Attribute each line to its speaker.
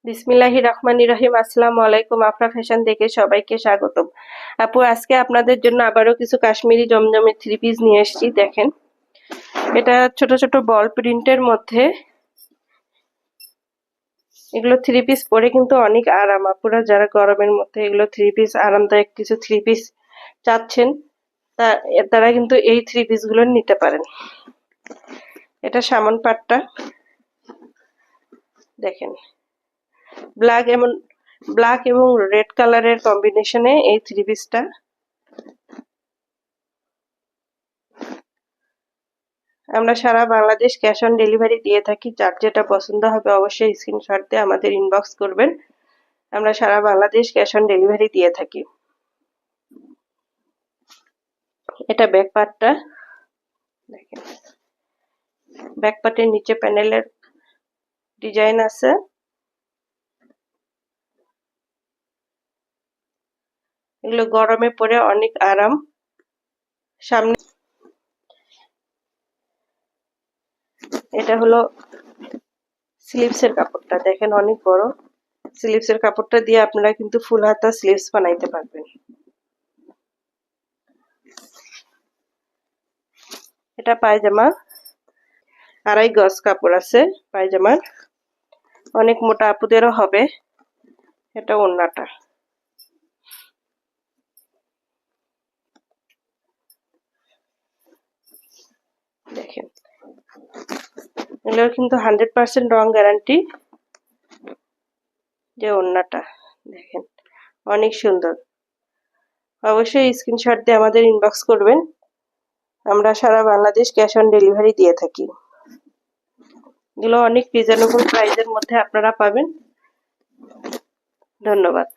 Speaker 1: বিসমিল্লাহির রহমানির রহিম। আসসালামু আলাইকুম। আফরা ফ্যাশন থেকে সবাইকে স্বাগতম। আপু, আজকে আপনাদের জন্য আবারও কিছু কাশ্মীরি জমজমের থ্রি পিস নিয়ে এসেছি। দেখেন, এটা ছোট ছোট বল প্রিন্টের মধ্যে। এগুলো থ্রি পিস পরে কিন্তু অনেক আরাম। আপুরা যারা গরমের মধ্যে এগুলো থ্রি পিস আরামদায়ক কিছু থ্রি পিস চাচ্ছেন, তারা কিন্তু এই থ্রি পিস গুলো নিতে পারেন। এটা সামন পাটটা দেখেন, ব্ল্যাক এবং রেড কালারের কম্বিনেশনে এই থ্রি পিসটা। আমরা সারা বাংলাদেশ ক্যাশ অন ডেলিভারি দিয়ে থাকি। যার যেটা পছন্দ হবে অবশ্যই স্ক্রিনশট দিয়ে আমাদের ইনবক্স করবেন। আমরা সারা বাংলাদেশ ক্যাশ অন ডেলিভারি দিয়ে থাকি। এটা ব্যাক পার্টটা দেখেন, ব্যাক পার্টের নিচে প্যানেলের ডিজাইন আছে। এগুলো গরমে পরে অনেক আরাম। সামনে এটা হলো স্লিভসের কাপড়টা দেখেন, অনেক বড়। স্লিভসের কাপড়টা দিয়ে আপনারা কিন্তু ফুল হাতা স্লিভস বানাইতে পারবেন। এটা পায়জামা, 2.5 গজ কাপড় আছে পায়জামার, অনেক মোটা আপুদেরও হবে। এটা ওড়নাটা দেখেন, এগুলোর কিন্তু 100% রং গ্যারান্টি। যে ওড়নাটা দেখেন, অনেক সুন্দর। অবশ্যই স্ক্রিনশট দিয়ে আমাদের ইনবক্স করবেন। আমরা সারা বাংলাদেশ ক্যাশ অন ডেলিভারি দিয়ে থাকি। এগুলো অনেক রিজনেবল প্রাইসের মধ্যে আপনারা পাবেন। ধন্যবাদ।